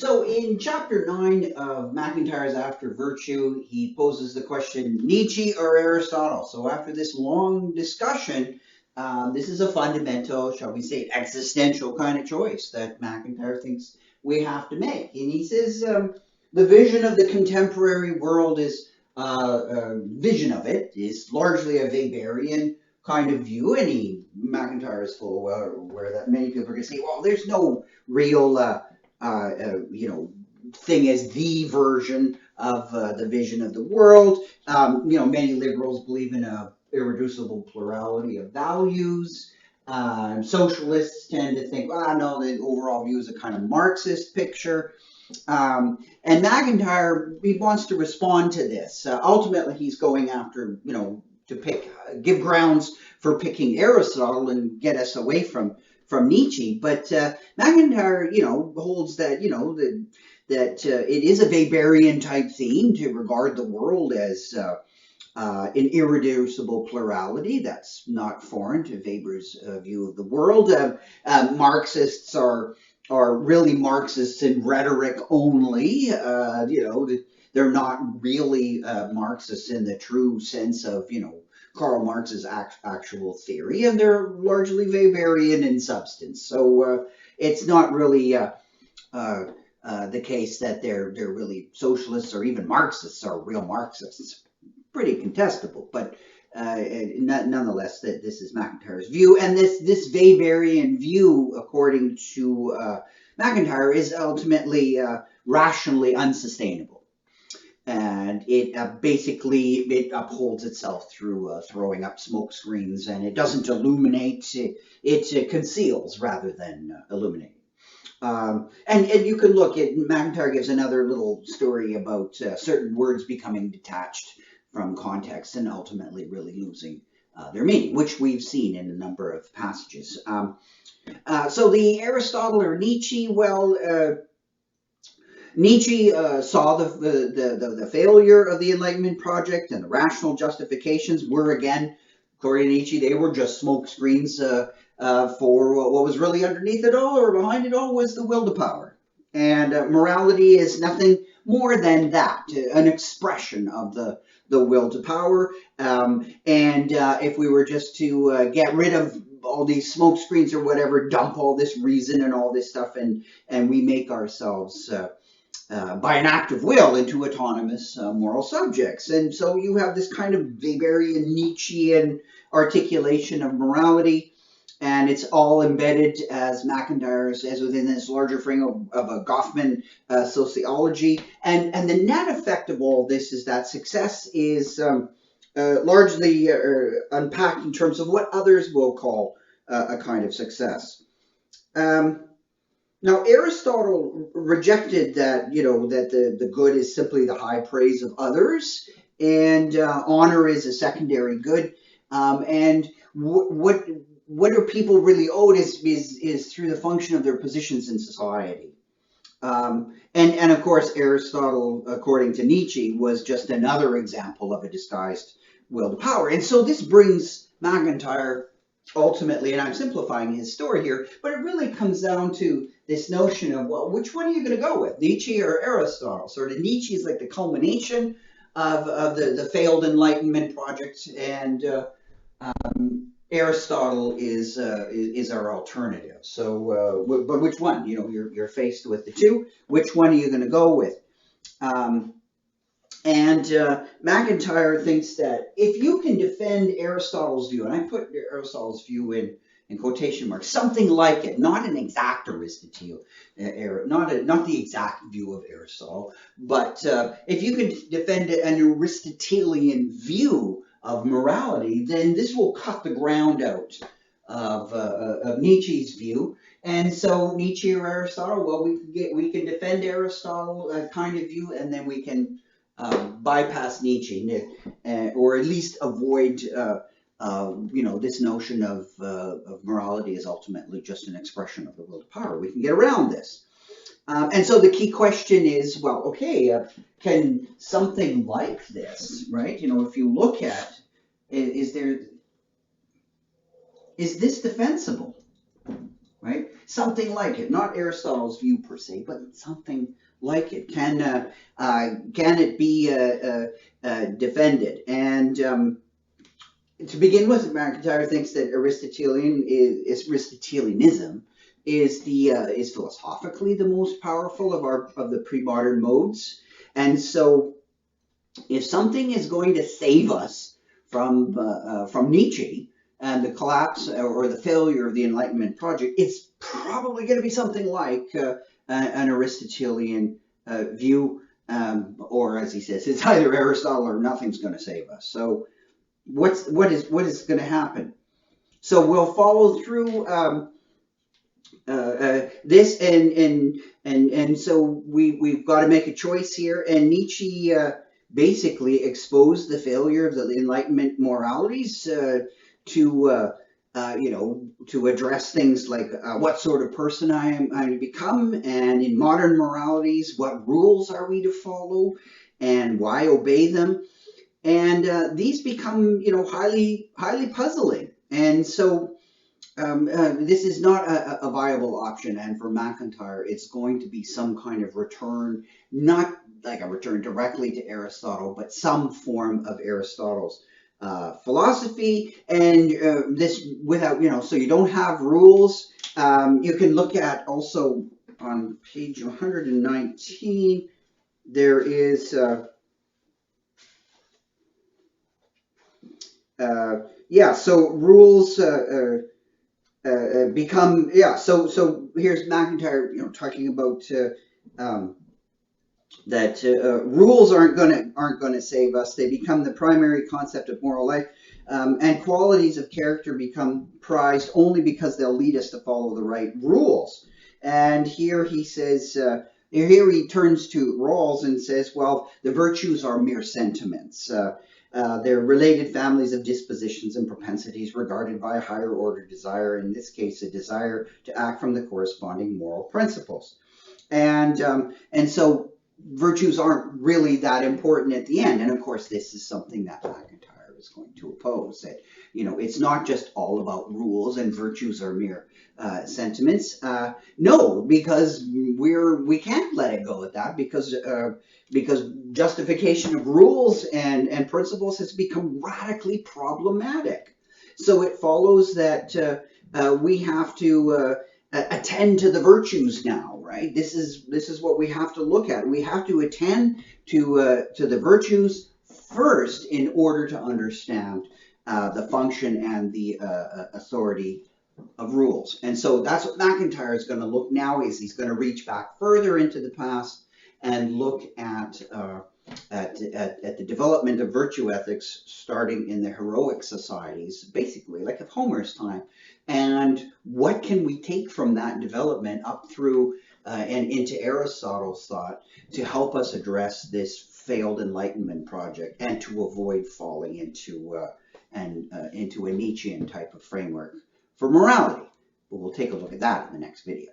So in chapter 9 of MacIntyre's After Virtue, he poses the question, Nietzsche or Aristotle? So after this long discussion, this is a fundamental, shall we say, existential kind of choice that MacIntyre thinks we have to make. And he says the vision of the contemporary world vision of it is largely a Weberian kind of view. And MacIntyre is full aware that many people are going to say, well, there's no real thing as the version of the vision of the world. Many liberals believe in a irreducible plurality of values. Socialists tend to think, well, no, the overall view is a kind of Marxist picture. And MacIntyre, he wants to respond to this. Ultimately, he's going after, to give grounds for picking Aristotle and get us away from Nietzsche. But MacIntyre, holds that, that it is a Weberian type theme to regard the world as an irreducible plurality. That's not foreign to Weber's view of the world. Marxists are really Marxists in rhetoric only. They're not really Marxists in the true sense of, Karl Marx's actual theory, and they're largely Weberian in substance. So it's not really the case that they're really socialists or even Marxists are real Marxists. Pretty contestable, but nonetheless, this is MacIntyre's view, and this Weberian view, according to MacIntyre, is ultimately rationally unsustainable. And it basically upholds itself through throwing up smoke screens, and it doesn't illuminate, it conceals rather than illuminate. And you can look at, MacIntyre gives another little story about certain words becoming detached from context and ultimately really losing their meaning, which we've seen in a number of passages. So the Aristotle or Nietzsche, well, Nietzsche saw the failure of the Enlightenment project, and the rational justifications were, again, according to Nietzsche, they were just smoke screens for what was really underneath it all or behind it all was the will to power. And morality is nothing more than that, an expression of the will to power. And if we were just to get rid of all these smoke screens or whatever, dump all this reason and all this stuff, and we make ourselves by an act of will into autonomous moral subjects. And so you have this kind of Weberian Nietzschean articulation of morality, and it's all embedded, as MacIntyre says, within this larger frame of a Goffman sociology. And the net effect of all this is that success is largely unpacked in terms of what others will call a kind of success. Now, Aristotle rejected that, that the good is simply the high praise of others, and honor is a secondary good. And what are people really owed is through the function of their positions in society. And of course, Aristotle, according to Nietzsche, was just another example of a disguised will to power. And so this brings MacIntyre ultimately, and I'm simplifying his story here, but it really comes down to this notion of, well, which one are you going to go with, Nietzsche or Aristotle? Sort of Nietzsche is like the culmination of the failed Enlightenment project, and Aristotle is our alternative. So, but which one? You're faced with the two. Which one are you going to go with? And MacIntyre thinks that if you can defend Aristotle's view, and I put Aristotle's view in quotation marks, something like it, not an exact Aristotle, not the exact view of Aristotle, but if you can defend an Aristotelian view of morality, then this will cut the ground out of Nietzsche's view. And so Nietzsche or Aristotle, well, we can defend Aristotle kind of view, and then we can bypass Nietzsche, or at least avoid, this notion of morality is ultimately just an expression of the will to power. We can get around this. And so the key question is, well, okay, can something like this, right? If you look at, is this defensible? right? Something like it, not Aristotle's view per se, but something like it. Can it be defended? And to begin with, MacIntyre thinks that Aristotelianism is philosophically the most powerful of the pre-modern modes, and so if something is going to save us from Nietzsche and the collapse or the failure of the Enlightenment project, it's probably going to be something like an Aristotelian view, or as he says, it's either Aristotle or nothing's going to save us. So what is going to happen? So we'll follow through this, and so we've got to make a choice here. And Nietzsche basically exposed the failure of the Enlightenment moralities to to address things like what sort of person I'm to become, and in modern moralities, what rules are we to follow, and why obey them. And these become, highly puzzling. And so this is not a viable option. And for MacIntyre, it's going to be some kind of return, not like a return directly to Aristotle, but some form of Aristotle's philosophy. And this without, so you don't have rules. You can look at also on page 119, there is so rules become, so here's MacIntyre, talking about that rules aren't gonna save us. They become the primary concept of moral life, and qualities of character become prized only because they'll lead us to follow the right rules. And here he says, here he turns to Rawls and says, well, the virtues are mere sentiments. They're related families of dispositions and propensities regarded by a higher order desire, in this case, a desire to act from the corresponding moral principles. And so virtues aren't really that important at the end. And of course, this is something that MacIntyre is going to oppose, that, it's not just all about rules and virtues are mere sentiments. No, because we can't let it go at that, because justification of rules and principles has become radically problematic. So it follows that we have to attend to the virtues now, right? This is what we have to look at. We have to attend to the virtues first in order to understand the function and the authority of rules. And so that's what MacIntyre is going to look now. Is he's going to reach back further into the past and look at the development of virtue ethics, starting in the heroic societies, basically like of Homer's time, and what can we take from that development up through and into Aristotle's thought to help us address this failed Enlightenment project and to avoid falling into a Nietzschean type of framework for morality. But we'll take a look at that in the next video.